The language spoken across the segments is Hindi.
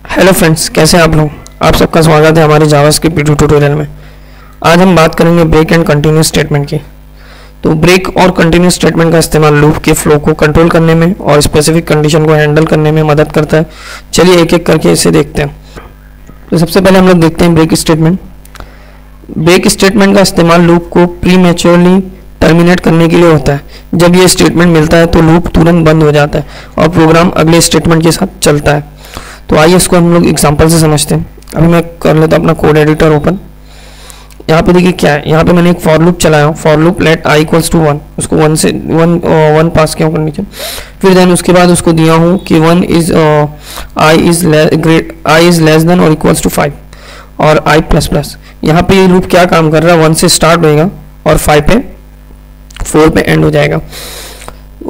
हेलो फ्रेंड्स, कैसे हैं आप लोग। आप सबका स्वागत है हमारे जावास्क्रिप्ट वीडियो ट्यूटोरियल में। आज हम बात करेंगे ब्रेक एंड कंटिन्यूस स्टेटमेंट की। तो ब्रेक और कंटिन्यूस स्टेटमेंट का इस्तेमाल लूप के फ्लो को कंट्रोल करने में और स्पेसिफिक कंडीशन को हैंडल करने में मदद करता है। चलिए एक एक करके इसे देखते हैं। तो सबसे पहले हम लोग देखते हैं ब्रेक स्टेटमेंट। ब्रेक स्टेटमेंट का इस्तेमाल लूप को प्रीमेच्योरली टर्मिनेट करने के लिए होता है। जब ये स्टेटमेंट मिलता है तो लूप तुरंत बंद हो जाता है और प्रोग्राम अगले स्टेटमेंट के साथ चलता है। तो आइए इसको हम लोग एग्जांपल से समझते हैं। अभी मैं कर लेता हूँ अपना कोड एडिटर ओपन। यहाँ पे देखिए क्या है, यहाँ पे मैंने एक फॉर लूप चलाया, for loop let i equals to 1, उसको 1 से 1 पास किया हूँ कंडीशन। फिर देन उसके बाद उसको दिया हूँ कि आई इज लेस देन और इक्वल्स टू 5 और आई प्लस प्लस। यहाँ पे ये लूप क्या काम कर रहा है, 1 से स्टार्ट होएगा और 4 पे एंड हो जाएगा।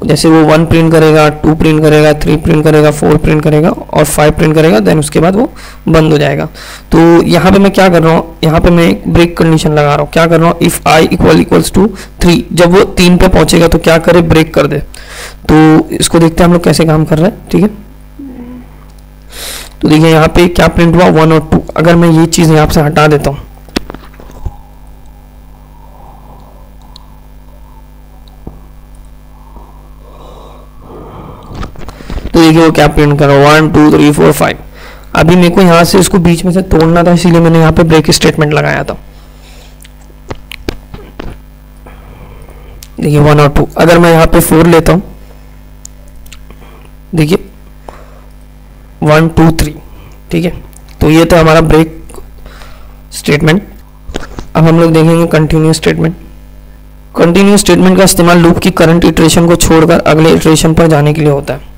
जैसे वो 1 प्रिंट करेगा, 2 प्रिंट करेगा, 3 प्रिंट करेगा, 4 प्रिंट करेगा और 5 प्रिंट करेगा, देन उसके बाद वो बंद हो जाएगा। तो यहाँ पे मैं क्या कर रहा हूँ, यहाँ पे मैं एक ब्रेक कंडीशन लगा रहा हूँ। क्या कर रहा हूँ, इफ आई इक्वल्स टू 3, जब वो 3 पे पहुंचेगा तो क्या करे, ब्रेक कर दे। तो इसको देखते हैं हम लोग कैसे काम कर रहे हैं। ठीक है, तो देखिए यहाँ पे क्या प्रिंट हुआ, 1 और 2। अगर मैं ये चीज़ यहाँ से हटा देता हूँ तो देखिए वो क्या प्रिंट कर रहा है, 1 2 3 4 5। अभी मेरे को यहाँ से इसको बीच में से तोड़ना था, इसीलिए मैंने यहाँ पे ब्रेक स्टेटमेंट लगाया था। देखिए 1 और 2। अगर मैं यहाँ पे 4 लेता हूँ, देखिए 1 2 3। ठीक है, तो ये था हमारा ब्रेक स्टेटमेंट। अब हम लोग देखेंगे कंटिन्यूस स्टेटमेंट। कंटिन्यूस स्टेटमेंट का इस्तेमाल लूप की करंट इटरेशन को छोड़कर अगले इटरेशन पर जाने के लिए होता है।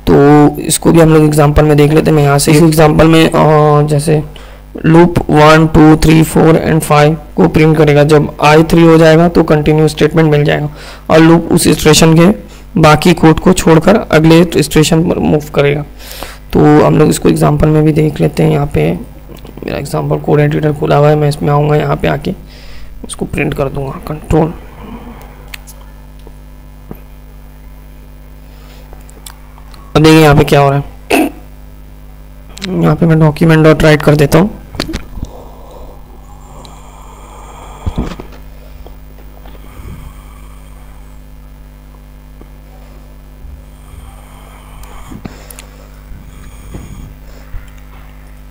तो इसको भी हम लोग एग्जांपल में देख लेते हैं। मैं यहाँ से इस एग्जांपल में जैसे लूप 1 2 3 4 एंड 5 को प्रिंट करेगा। जब आई 3 हो जाएगा तो कंटिन्यूस स्टेटमेंट मिल जाएगा और लूप उस स्टेशन के बाकी कोड को छोड़कर अगले स्टेशन पर मूव करेगा। तो हम लोग इसको एग्जांपल में भी देख लेते हैं। यहाँ पे मेरा एग्जांपल कोड एडिटर खुला हुआ है, मैं इसमें आऊँगा, यहाँ पे आके उसको प्रिंट कर दूंगा, कंट्रोल। अब देखिए यहाँ पे क्या हो रहा है, यहाँ पे मैं डॉक्यूमेंट डॉट राइट कर देता हूँ।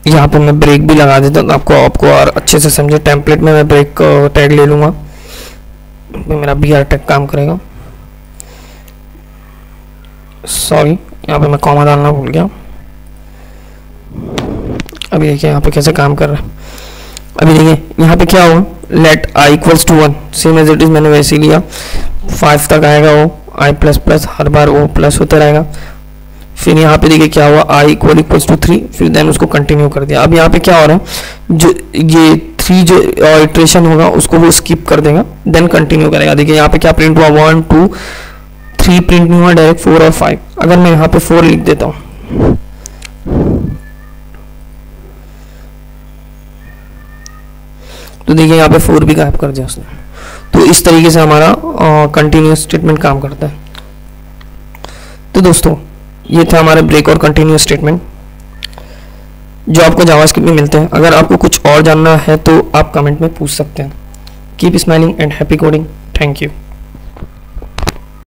यहाँ पे मैं ब्रेक भी लगा देता हूँ आपको और अच्छे से समझे। टेम्पलेट में मैं ब्रेक टैग ले लूँगा, मेरा BR टैग काम करेगा। सॉरी, यहाँ पे मैं कॉमा डालना भूल गया। अभी देखिए यहाँ पे कैसे काम कर रहा है। अभी देखिए यहाँ पे क्या हुआ, let i equals to 1, same as it is मैंने वैसे ही लिया। 5 तक आएगा वो आई प्लस प्लस, हर बार वो प्लस होता रहेगा। फिर यहाँ पे देखिए क्या हुआ, आई इक्वल्स टू 3, फिर देन उसको कंटिन्यू कर दिया। अब यहाँ पे क्या हो रहा है, जो ये 3 जो इटरेशन होगा उसको वो स्किप कर देगा, देन कंटिन्यू करेगा। देखिए यहाँ पे क्या प्रिंट हुआ, 1 2 3 प्रिंट नहीं हुआ, डायरेक्ट 4 और 5। अगर मैं यहाँ पे 4 लिख देता हूँ तो देखिए यहाँ पे 4 भी गायब कर दिया उसने। तो इस तरीके से हमारा कंटिन्यूस स्टेटमेंट काम करता है। तो दोस्तों ये था हमारा ब्रेक और कंटिन्यूस स्टेटमेंट जो आपको जावास्क्रिप्ट में मिलते हैं। अगर आपको कुछ और जानना है तो आप कमेंट में पूछ सकते हैं। Keep smiling and happy coding. Thank you.